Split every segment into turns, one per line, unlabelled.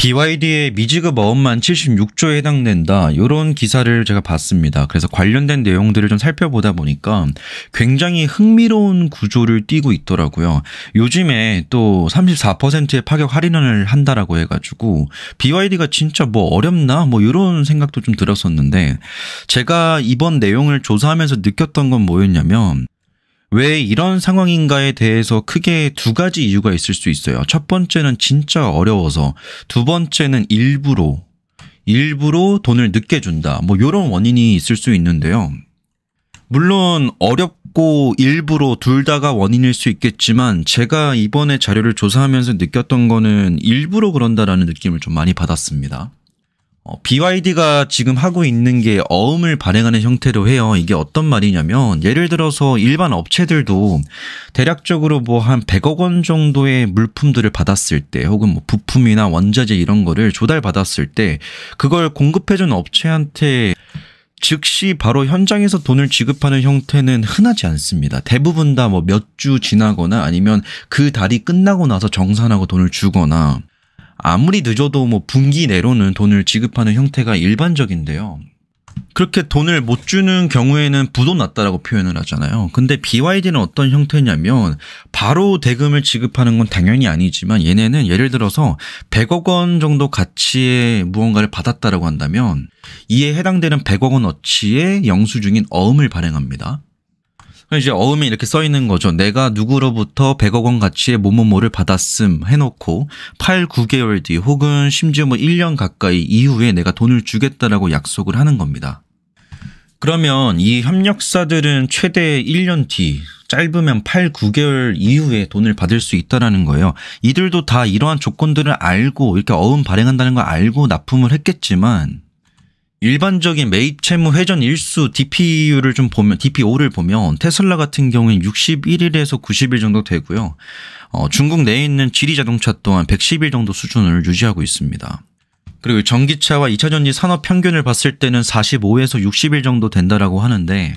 BYD의 미지급 어음만 76조에 해당된다. 이런 기사를 제가 봤습니다. 그래서 관련된 내용들을 좀 살펴보다 보니까 굉장히 흥미로운 구조를 띠고 있더라고요. 요즘에 또 34%의 파격 할인을 한다라고 해가지고 BYD가 진짜 뭐 어렵나? 뭐 이런 생각도 좀 들었었는데, 제가 이번 내용을 조사하면서 느꼈던 건 뭐였냐면, 왜 이런 상황인가에 대해서 크게 두 가지 이유가 있을 수 있어요. 첫 번째는 진짜 어려워서, 두 번째는 일부러 돈을 늦게 준다. 뭐 이런 원인이 있을 수 있는데요. 물론 어렵고 일부러 둘 다가 원인일 수 있겠지만, 제가 이번에 자료를 조사하면서 느꼈던 거는 일부러 그런다라는 느낌을 좀 많이 받았습니다. BYD가 지금 하고 있는 게 어음을 발행하는 형태로 해요. 이게 어떤 말이냐면, 예를 들어서 일반 업체들도 대략적으로 뭐 한 100억 원 정도의 물품들을 받았을 때, 혹은 뭐 부품이나 원자재 이런 거를 조달받았을 때, 그걸 공급해준 업체한테 즉시 바로 현장에서 돈을 지급하는 형태는 흔하지 않습니다. 대부분 다 뭐 몇 주 지나거나 아니면 그 달이 끝나고 나서 정산하고 돈을 주거나, 아무리 늦어도 뭐 분기 내로는 돈을 지급하는 형태가 일반적인데요. 그렇게 돈을 못 주는 경우에는 부도 났다라고 표현을 하잖아요. 근데 BYD는 어떤 형태냐면, 바로 대금을 지급하는 건 당연히 아니지만, 얘네는 예를 들어서 100억 원 정도 가치의 무언가를 받았다라고 한다면 이에 해당되는 100억 원어치의 영수증인 어음을 발행합니다. 이제 어음에 이렇게 써 있는 거죠. 내가 누구로부터 100억 원 가치의 뭐뭐뭐를 받았음 해놓고 8, 9개월 뒤 혹은 심지어 뭐 1년 가까이 이후에 내가 돈을 주겠다라고 약속을 하는 겁니다. 그러면 이 협력사들은 최대 1년 뒤, 짧으면 8, 9개월 이후에 돈을 받을 수 있다는 거예요. 이들도 다 이러한 조건들을 알고, 이렇게 어음 발행한다는 걸 알고 납품을 했겠지만, 일반적인 매입 채무 회전 일수 DPU를 좀 보면, DPO를 보면 테슬라 같은 경우는 61일에서 90일 정도 되고요. 중국 내에 있는 지리 자동차 또한 110일 정도 수준을 유지하고 있습니다. 그리고 전기차와 2차전지 산업 평균을 봤을 때는 45에서 60일 정도 된다라고 하는데,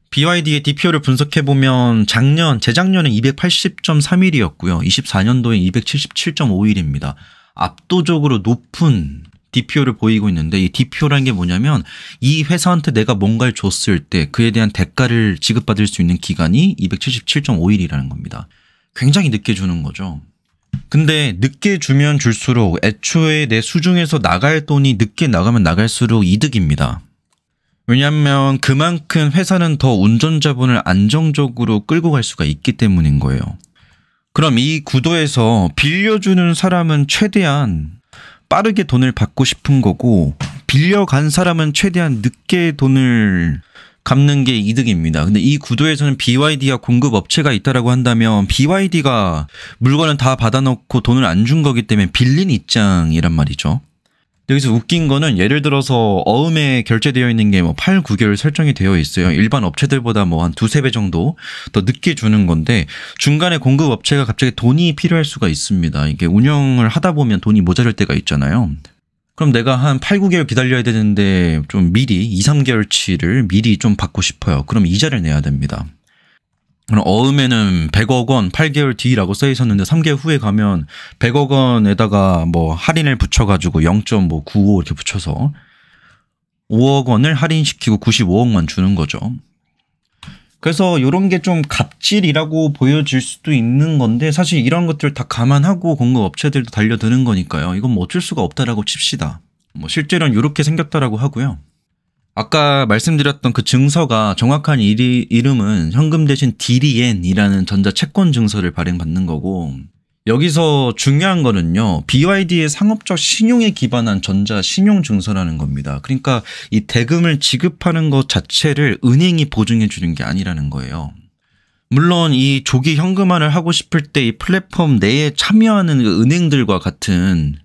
BYD의 DPO를 분석해보면 재작년에 280.3일이었고요. 24년도에 277.5일입니다. 압도적으로 높은 DPO를 보이고 있는데, 이 DPO라는 게 뭐냐면, 이 회사한테 내가 뭔가를 줬을 때 그에 대한 대가를 지급받을 수 있는 기간이 277.5일이라는 겁니다. 굉장히 늦게 주는 거죠. 근데 늦게 주면 줄수록 애초에 내 수중에서 나갈 돈이 늦게 나가면 나갈수록 이득입니다. 왜냐하면 그만큼 회사는 더 운전자분을 안정적으로 끌고 갈 수가 있기 때문인 거예요. 그럼 이 구도에서 빌려주는 사람은 최대한 빠르게 돈을 받고 싶은 거고, 빌려간 사람은 최대한 늦게 돈을 갚는 게 이득입니다. 근데 이 구도에서는 BYD와 공급업체가 있다라고 한다면, BYD가 물건을 다 받아놓고 돈을 안 준 거기 때문에 빌린 입장이란 말이죠. 여기서 웃긴 거는, 예를 들어서 어음에 결제되어 있는 게 뭐 8, 9개월 설정이 되어 있어요. 일반 업체들보다 뭐 한 두세 배 정도 더 늦게 주는 건데, 중간에 공급업체가 갑자기 돈이 필요할 수가 있습니다. 이게 운영을 하다 보면 돈이 모자랄 때가 있잖아요. 그럼 내가 한 8, 9개월 기다려야 되는데 좀 미리 2, 3개월치를 미리 좀 받고 싶어요. 그럼 이자를 내야 됩니다. 그럼 어음에는 100억 원 8개월 뒤라고 써 있었는데, 3개월 후에 가면 100억 원에다가 뭐 할인을 붙여가지고 0.95 이렇게 붙여서 5억 원을 할인시키고 95억만 주는 거죠. 그래서 이런 게 좀 갑질이라고 보여질 수도 있는 건데, 사실 이런 것들 다 감안하고 공급업체들도 달려드는 거니까요. 이건 뭐 어쩔 수가 없다라고 칩시다. 뭐 실제로는 이렇게 생겼다라고 하고요. 아까 말씀드렸던 그 증서가 정확한 이름은 현금 대신 DDN이라는 전자채권 증서를 발행받는 거고, 여기서 중요한 거는요, BYD의 상업적 신용에 기반한 전자신용증서라는 겁니다. 그러니까 이 대금을 지급하는 것 자체를 은행이 보증해 주는 게 아니라는 거예요. 물론 이 조기 현금화를 하고 싶을 때 이 플랫폼 내에 참여하는 은행들과 같은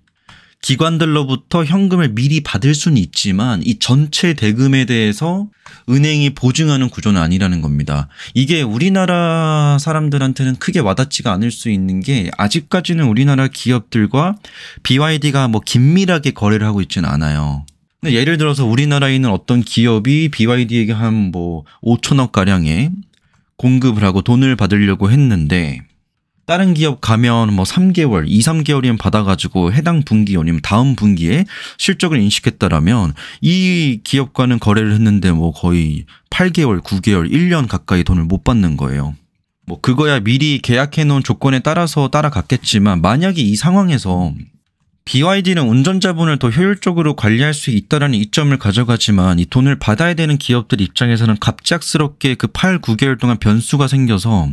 기관들로부터 현금을 미리 받을 수는 있지만, 이 전체 대금에 대해서 은행이 보증하는 구조는 아니라는 겁니다. 이게 우리나라 사람들한테는 크게 와닿지가 않을 수 있는 게, 아직까지는 우리나라 기업들과 BYD가 뭐 긴밀하게 거래를 하고 있지는 않아요. 근데 예를 들어서 우리나라에 있는 어떤 기업이 BYD에게 한 뭐 5천억 가량의 공급을 하고 돈을 받으려고 했는데, 다른 기업 가면 뭐 3개월, 2, 3개월이면 받아가지고 해당 분기 아니면 다음 분기에 실적을 인식했다라면 이 기업과는 거래를 했는데 뭐 거의 8개월, 9개월, 1년 가까이 돈을 못 받는 거예요. 뭐 그거야 미리 계약해 놓은 조건에 따라서 따라갔겠지만 만약에 이 상황에서 BYD는 운전자분을 더 효율적으로 관리할 수 있다는 이점을 가져가지만 이 돈을 받아야 되는 기업들 입장에서는 갑작스럽게 그 8, 9개월 동안 변수가 생겨서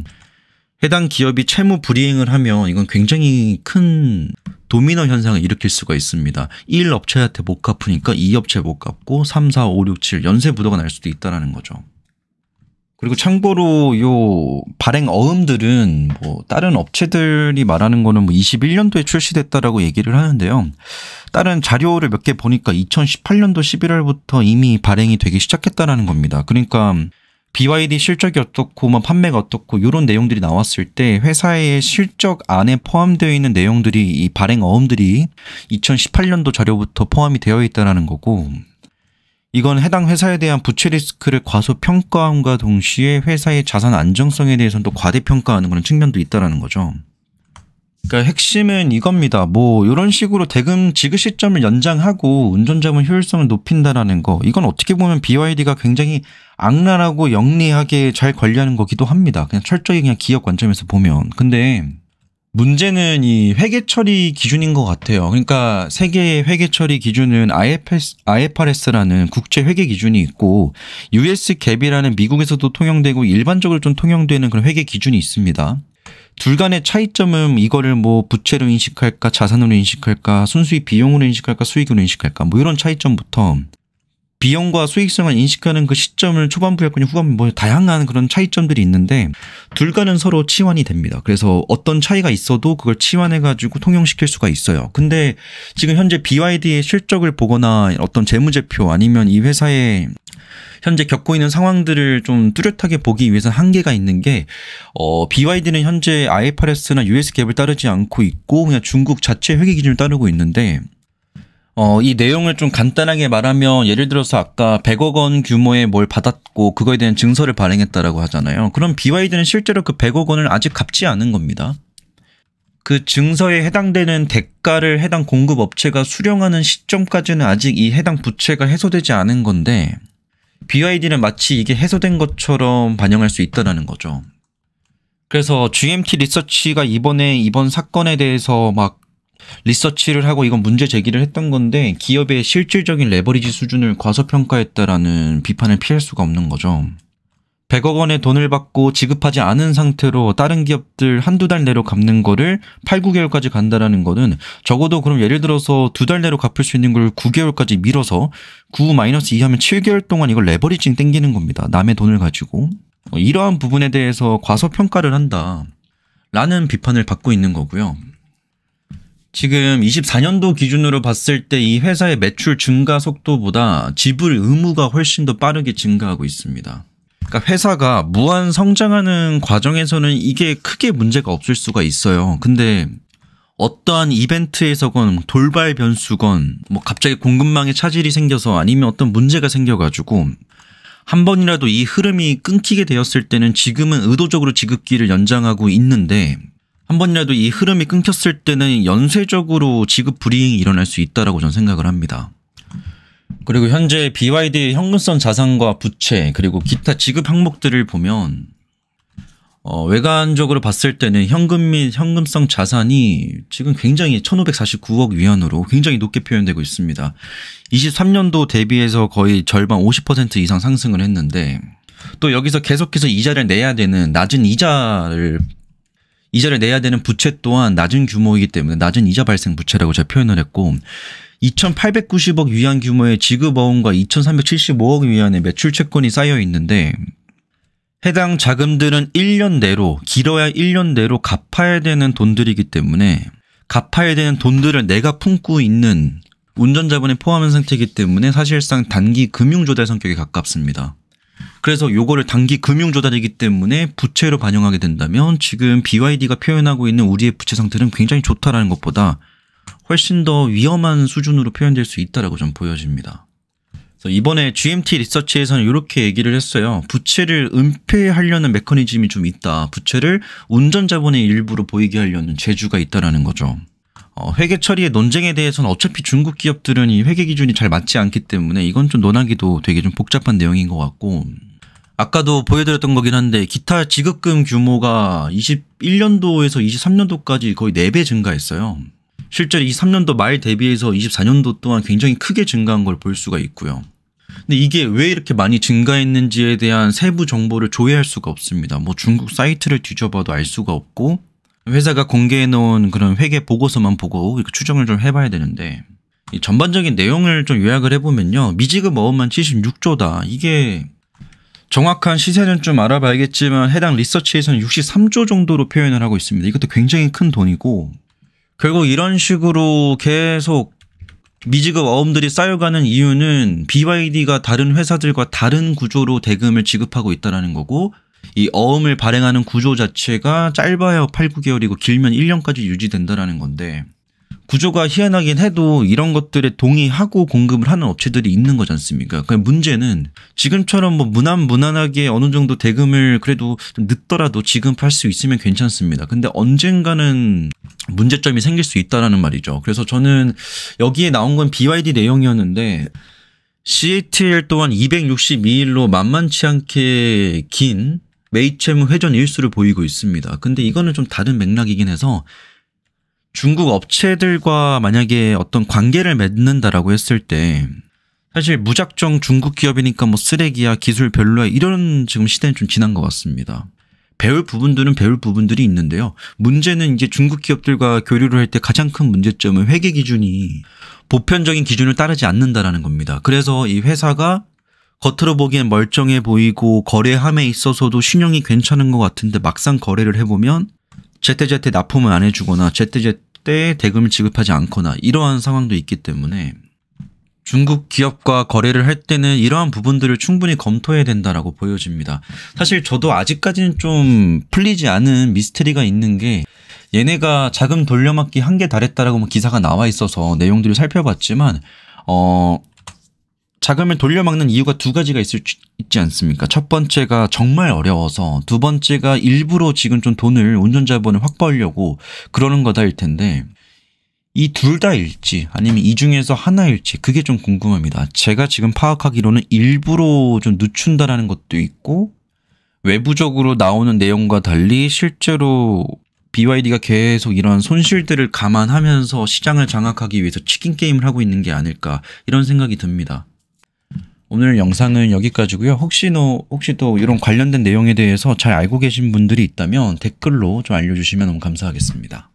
해당 기업이 채무 불이행을 하면 이건 굉장히 큰 도미노 현상을 일으킬 수가 있습니다. 1업체한테 못 갚으니까 2업체 못 갚고 3, 4, 5, 6, 7 연쇄 부도가 날 수도 있다는 거죠. 그리고 참고로 요 발행 어음들은 뭐 다른 업체들이 말하는 거는 뭐 21년도에 출시됐다라고 얘기를 하는데요. 다른 자료를 몇 개 보니까 2018년도 11월부터 이미 발행이 되기 시작했다라는 겁니다. 그러니까 BYD 실적이 어떻고 뭐 판매가 어떻고 이런 내용들이 나왔을 때 회사의 실적 안에 포함되어 있는 내용들이 이 발행 어음들이 2018년도 자료부터 포함이 되어 있다는 거고 이건 해당 회사에 대한 부채 리스크를 과소평가함과 동시에 회사의 자산 안정성에 대해서는 또 과대평가하는 그런 측면도 있다는 거죠. 그러니까 핵심은 이겁니다. 뭐 이런 식으로 대금 지급 시점을 연장하고 운전자분 효율성을 높인다라는 거. 이건 어떻게 보면 BYD가 굉장히 악랄하고 영리하게 잘 관리하는 거기도 합니다. 그냥 철저히 그냥 기업 관점에서 보면. 근데 문제는 이 회계 처리 기준인 것 같아요. 그러니까 세계의 회계 처리 기준은 IFRS라는 국제 회계 기준이 있고 US 갭이라는 미국에서도 통용되고 일반적으로 좀 통용되는 그런 회계 기준이 있습니다. 둘 간의 차이점은 이거를 뭐 부채로 인식할까, 자산으로 인식할까, 순수히 비용으로 인식할까, 수익으로 인식할까, 뭐 이런 차이점부터 비용과 수익성을 인식하는 그 시점을 초반부 약관이 후반부 뭐 다양한 그런 차이점들이 있는데 둘 간은 서로 치환이 됩니다. 그래서 어떤 차이가 있어도 그걸 치환해가지고 통용시킬 수가 있어요. 근데 지금 현재 BYD의 실적을 보거나 어떤 재무제표 아니면 이 회사의 현재 겪고 있는 상황들을 좀 뚜렷하게 보기 위해서 한계가 있는 게 BYD는 현재 IFRS나 US 갭을 따르지 않고 있고 그냥 중국 자체 회계 기준을 따르고 있는데 이 내용을 좀 간단하게 말하면 예를 들어서 아까 100억 원 규모의 뭘 받았고 그거에 대한 증서를 발행했다라고 하잖아요. 그럼 BYD는 실제로 그 100억 원을 아직 갚지 않은 겁니다. 그 증서에 해당되는 대가를 해당 공급 업체가 수령하는 시점까지는 아직 이 해당 부채가 해소되지 않은 건데 BYD는 마치 이게 해소된 것처럼 반영할 수 있다는 거죠. 그래서 GMT 리서치가 이번 사건에 대해서 막 리서치를 하고 이건 문제 제기를 했던 건데 기업의 실질적인 레버리지 수준을 과소평가했다라는 비판을 피할 수가 없는 거죠. 100억 원의 돈을 받고 지급하지 않은 상태로 다른 기업들 한두 달 내로 갚는 거를 8, 9개월까지 간다라는 거는 적어도 그럼 예를 들어서 2달 내로 갚을 수 있는 걸 9개월까지 밀어서 9-2 하면 7개월 동안 이걸 레버리징 땡기는 겁니다. 남의 돈을 가지고. 이러한 부분에 대해서 과소평가를 한다라는 비판을 받고 있는 거고요. 지금 24년도 기준으로 봤을 때 이 회사의 매출 증가 속도보다 지불 의무가 훨씬 더 빠르게 증가하고 있습니다. 그러니까 회사가 무한 성장하는 과정에서는 이게 크게 문제가 없을 수가 있어요. 근데 어떠한 이벤트에서건 돌발 변수건 뭐 갑자기 공급망에 차질이 생겨서 아니면 어떤 문제가 생겨가지고 한 번이라도 이 흐름이 끊기게 되었을 때는 지금은 의도적으로 지급기를 연장하고 있는데 한 번이라도 이 흐름이 끊겼을 때는 연쇄적으로 지급 불이행이 일어날 수 있다라고 저는 생각을 합니다. 그리고 현재 BYD의 현금성 자산과 부채 그리고 기타 지급 항목들을 보면 외관적으로 봤을 때는 현금 및 현금성 자산이 지금 굉장히 1549억 위안으로 굉장히 높게 표현되고 있습니다. 23년도 대비해서 거의 절반 50% 이상 상승을 했는데 또 여기서 계속해서 이자를 내야 되는 낮은 이자를 내야 되는 부채 또한 낮은 규모이기 때문에 낮은 이자 발생 부채라고 제가 표현을 했고 2,890억 위안 규모의 지급어음과 2,375억 위안의 매출 채권이 쌓여 있는데 해당 자금들은 1년 내로 길어야 1년 내로 갚아야 되는 돈들이기 때문에 갚아야 되는 돈들을 내가 품고 있는 운전자분에 포함한 상태이기 때문에 사실상 단기 금융조달 성격에 가깝습니다. 그래서 요거를 단기 금융조달이기 때문에 부채로 반영하게 된다면 지금 BYD가 표현하고 있는 우리의 부채 상태는 굉장히 좋다라는 것보다 훨씬 더 위험한 수준으로 표현될 수 있다라고 좀 보여집니다. 그래서 이번에 GMT 리서치에서는 이렇게 얘기를 했어요. 부채를 은폐하려는 메커니즘이 좀 있다. 부채를 운전자본의 일부로 보이게 하려는 재주가 있다라는 거죠. 회계 처리의 논쟁에 대해서는 어차피 중국 기업들은 이 회계 기준이 잘 맞지 않기 때문에 이건 좀 논하기도 되게 좀 복잡한 내용인 것 같고, 아까도 보여드렸던 거긴 한데 기타 지급금 규모가 21년도에서 23년도까지 거의 4배 증가했어요. 실제로 23년도 말 대비해서 24년도 또한 굉장히 크게 증가한 걸 볼 수가 있고요. 근데 이게 왜 이렇게 많이 증가했는지에 대한 세부 정보를 조회할 수가 없습니다. 뭐 중국 사이트를 뒤져봐도 알 수가 없고, 회사가 공개해 놓은 그런 회계 보고서만 보고 이렇게 추정을 좀 해봐야 되는데, 이 전반적인 내용을 좀 요약을 해보면요. 미지급 어음만 76조다. 이게 정확한 시세는 좀 알아봐야겠지만 해당 리서치에서는 63조 정도로 표현을 하고 있습니다. 이것도 굉장히 큰 돈이고, 결국 이런 식으로 계속 미지급 어음들이 쌓여가는 이유는 BYD가 다른 회사들과 다른 구조로 대금을 지급하고 있다는 거고, 이 어음을 발행하는 구조 자체가 짧아야 8, 9개월이고 길면 1년까지 유지된다는 건데, 구조가 희한하긴 해도 이런 것들에 동의하고 공급을 하는 업체들이 있는 거지 않습니까? 그 문제는 지금처럼 뭐 무난하게 어느 정도 대금을 그래도 좀 늦더라도 지급할 수 있으면 괜찮습니다. 근데 언젠가는 문제점이 생길 수 있다라는 말이죠. 그래서 저는 여기에 나온 건 BYD 내용이었는데, CATL 또한 262일로 만만치 않게 긴 매입채무 회전 일수를 보이고 있습니다. 근데 이거는 좀 다른 맥락이긴 해서, 중국 업체들과 만약에 어떤 관계를 맺는다라고 했을 때 사실 무작정 중국 기업이니까 뭐 쓰레기야, 기술 별로야, 이런 지금 시대는 좀 지난 것 같습니다. 배울 부분들은 배울 부분들이 있는데요. 문제는 이제 중국 기업들과 교류를 할 때 가장 큰 문제점은 회계 기준이 보편적인 기준을 따르지 않는다라는 겁니다. 그래서 이 회사가 겉으로 보기엔 멀쩡해 보이고 거래함에 있어서도 신용이 괜찮은 것 같은데 막상 거래를 해보면 제때제때 납품을 안 해주거나 제때제때 대금을 지급하지 않거나 이러한 상황도 있기 때문에 중국 기업과 거래를 할 때는 이러한 부분들을 충분히 검토해야 된다라고 보여집니다. 사실 저도 아직까지는 좀 풀리지 않은 미스터리가 있는 게, 얘네가 자금 돌려막기 한계 달했다라고 뭐 기사가 나와 있어서 내용들을 살펴봤지만 자금을 돌려막는 이유가 두 가지가 있지 않습니까? 첫 번째가 정말 어려워서, 두 번째가 일부러 지금 좀 돈을 운전자본을 확보하려고 그러는 거다일 텐데, 이 둘 다일지 아니면 이 중에서 하나일지 그게 좀 궁금합니다. 제가 지금 파악하기로는 일부러 좀 늦춘다라는 것도 있고, 외부적으로 나오는 내용과 달리 실제로 BYD가 계속 이런 손실들을 감안하면서 시장을 장악하기 위해서 치킨 게임을 하고 있는 게 아닐까, 이런 생각이 듭니다. 오늘 영상은 여기까지고요. 혹시 또 이런 관련된 내용에 대해서 잘 알고 계신 분들이 있다면 댓글로 좀 알려주시면 너무 감사하겠습니다.